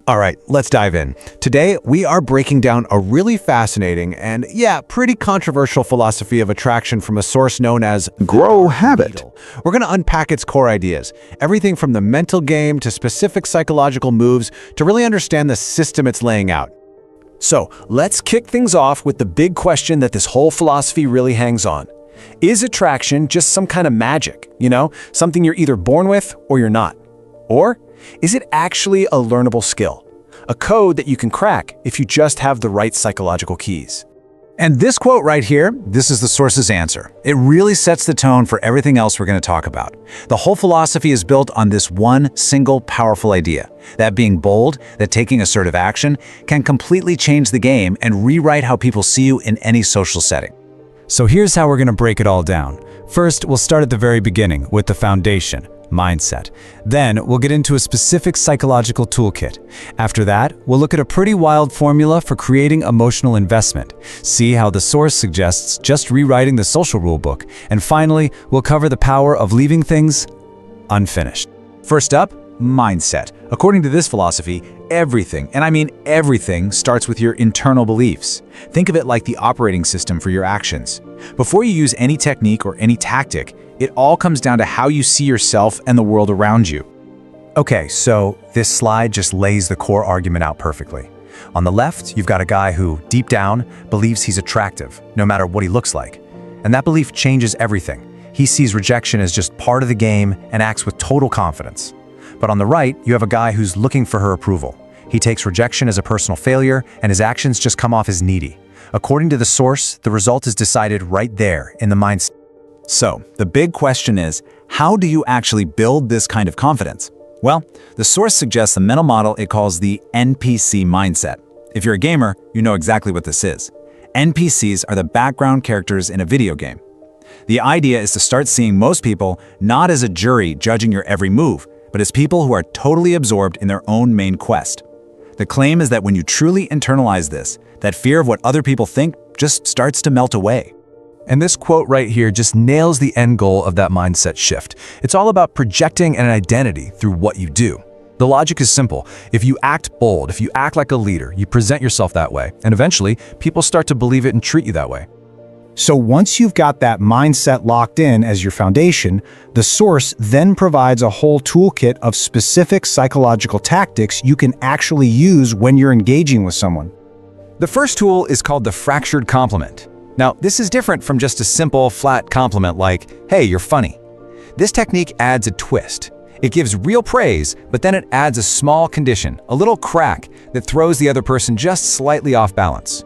All right, let's dive in. Today, we are breaking down a really fascinating and, pretty controversial philosophy of attraction from a source known as Grow Habit. Needle. We're going to unpack its core ideas, everything from the mental game to specific psychological moves to really understand the system it's laying out. So, let's kick things off with the big question that this whole philosophy really hangs on. Is attraction just some kind of magic, something you're either born with or you're not? Or is it actually a learnable skill? A code that you can crack if you just have the right psychological keys? And this quote right here, this is the source's answer. It really sets the tone for everything else we're going to talk about. The whole philosophy is built on this one single powerful idea, that being bold, that taking assertive action can completely change the game and rewrite how people see you in any social setting. So here's how we're going to break it all down. First, we'll start at the very beginning with the foundation, mindset. Then we'll get into a specific psychological toolkit. After that, we'll look at a pretty wild formula for creating emotional investment, see how the source suggests just rewriting the social rulebook, and finally, we'll cover the power of leaving things unfinished. First up, mindset. According to this philosophy, everything, and I mean everything, starts with your internal beliefs. Think of it like the operating system for your actions. Before you use any technique or any tactic, it all comes down to how you see yourself and the world around you. Okay, so this slide just lays the core argument out perfectly. On the left, you've got a guy who, deep down, believes he's attractive, no matter what he looks like. And that belief changes everything. He sees rejection as just part of the game and acts with total confidence. But on the right, you have a guy who's looking for her approval. He takes rejection as a personal failure, and his actions just come off as needy. According to the source, the result is decided right there in the mindset. So, the big question is, how do you actually build this kind of confidence? Well, the source suggests a mental model it calls the NPC mindset. If you're a gamer, you know exactly what this is. NPCs are the background characters in a video game. The idea is to start seeing most people not as a jury judging your every move, but as people who are totally absorbed in their own main quest. The claim is that when you truly internalize this, that fear of what other people think just starts to melt away. And this quote right here just nails the end goal of that mindset shift. It's all about projecting an identity through what you do. The logic is simple. If you act bold, if you act like a leader, you present yourself that way, and eventually, people start to believe it and treat you that way. So once you've got that mindset locked in as your foundation, the source then provides a whole toolkit of specific psychological tactics you can actually use when you're engaging with someone. The first tool is called the fractured compliment. Now, this is different from just a simple, flat compliment like, "Hey, you're funny." This technique adds a twist. It gives real praise, but then it adds a small condition, a little crack that throws the other person just slightly off balance.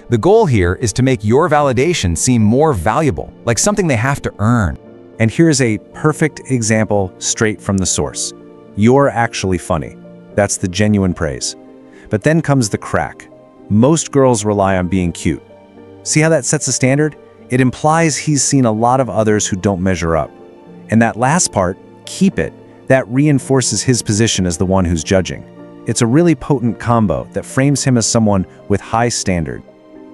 The goal here is to make your validation seem more valuable, like something they have to earn. And here's a perfect example straight from the source. You're actually funny. That's the genuine praise. But then comes the crack. Most girls rely on being cute. See how that sets a standard? It implies he's seen a lot of others who don't measure up. And that last part, keep it, that reinforces his position as the one who's judging. It's a really potent combo that frames him as someone with high standard.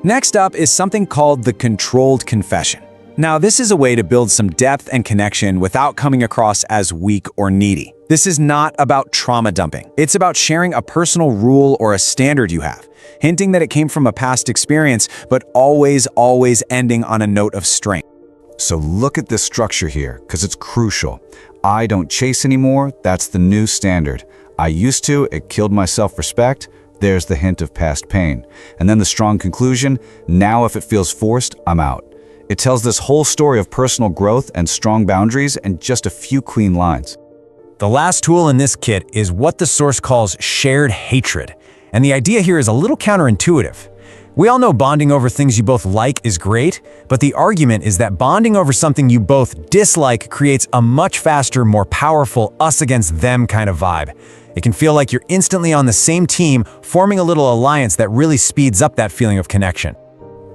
Next up is something called the controlled confession. Now, this is a way to build some depth and connection without coming across as weak or needy. This is not about trauma dumping. It's about sharing a personal rule or a standard you have, hinting that it came from a past experience, but always ending on a note of strength. So look at this structure here, because it's crucial. I don't chase anymore, that's the new standard. I used to, it killed my self-respect. There's the hint of past pain. And then the strong conclusion, now if it feels forced, I'm out. It tells this whole story of personal growth and strong boundaries in just a few clean lines. The last tool in this kit is what the source calls shared hatred. And the idea here is a little counterintuitive. We all know bonding over things you both like is great, but the argument is that bonding over something you both dislike creates a much faster, more powerful us against them kind of vibe. It can feel like you're instantly on the same team, forming a little alliance that really speeds up that feeling of connection.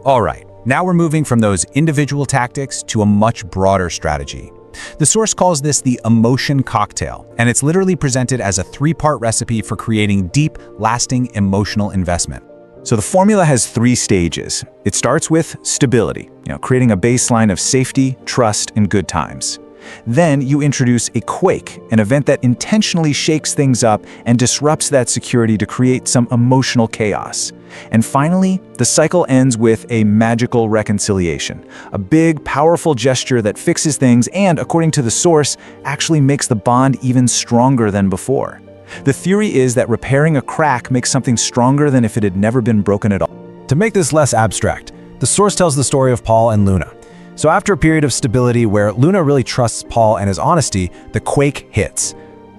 All right, now we're moving from those individual tactics to a much broader strategy. The source calls this the emotion cocktail, and it's literally presented as a three-part recipe for creating deep, lasting emotional investment. So the formula has 3 stages. It starts with stability, creating a baseline of safety, trust, and good times. Then you introduce a quake, an event that intentionally shakes things up and disrupts that security to create some emotional chaos. And finally, the cycle ends with a magical reconciliation, a big, powerful gesture that fixes things and, according to the source, actually makes the bond even stronger than before. The theory is that repairing a crack makes something stronger than if it had never been broken at all. To make this less abstract, the source tells the story of Paul and Luna. So after a period of stability where Luna really trusts Paul and his honesty, the quake hits.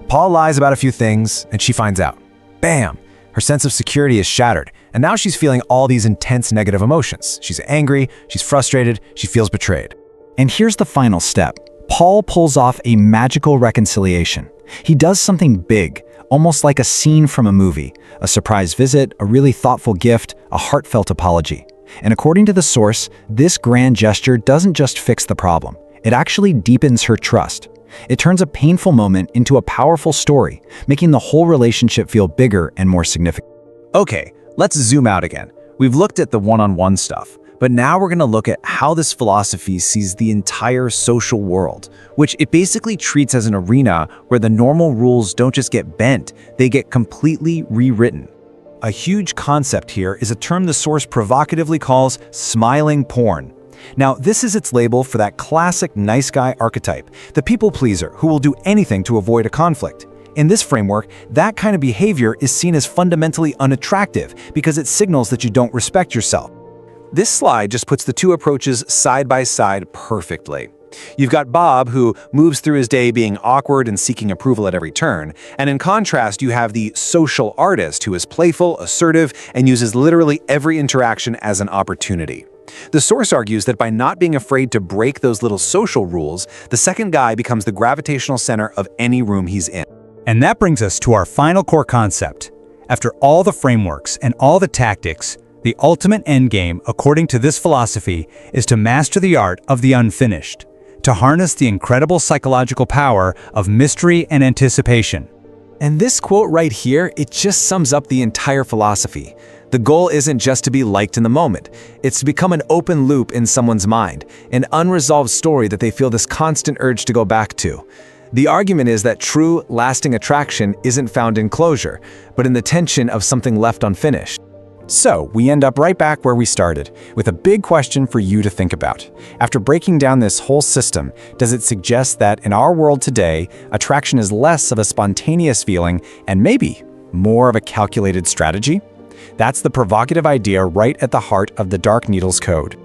Paul lies about a few things, and she finds out. Bam! Her sense of security is shattered, and now she's feeling all these intense negative emotions. She's angry, she's frustrated, she feels betrayed. And here's the final step. Paul pulls off a magical reconciliation. He does something big, almost like a scene from a movie, a surprise visit, a really thoughtful gift, a heartfelt apology. And according to the source, this grand gesture doesn't just fix the problem. It actually deepens her trust. It turns a painful moment into a powerful story, making the whole relationship feel bigger and more significant. Okay, let's zoom out again. We've looked at the one-on-one stuff, but now we're going to look at how this philosophy sees the entire social world, which it basically treats as an arena where the normal rules don't just get bent, they get completely rewritten. A huge concept here is a term the source provocatively calls smiling porn. Now, this is its label for that classic nice guy archetype, the people pleaser who will do anything to avoid a conflict. In this framework, that kind of behavior is seen as fundamentally unattractive because it signals that you don't respect yourself. This slide just puts the two approaches side by side perfectly. You've got Bob, who moves through his day being awkward and seeking approval at every turn, and in contrast, you have the social artist, who is playful, assertive, and uses literally every interaction as an opportunity. The source argues that by not being afraid to break those little social rules, the second guy becomes the gravitational center of any room he's in. And that brings us to our final core concept. After all the frameworks and all the tactics, the ultimate endgame, according to this philosophy, is to master the art of the unfinished, to harness the incredible psychological power of mystery and anticipation. And this quote right here, it just sums up the entire philosophy. The goal isn't just to be liked in the moment. It's to become an open loop in someone's mind, an unresolved story that they feel this constant urge to go back to. The argument is that true, lasting attraction isn't found in closure, but in the tension of something left unfinished. So, we end up right back where we started, with a big question for you to think about. After breaking down this whole system, does it suggest that in our world today, attraction is less of a spontaneous feeling and maybe more of a calculated strategy? That's the provocative idea right at the heart of the Dark Needles Code.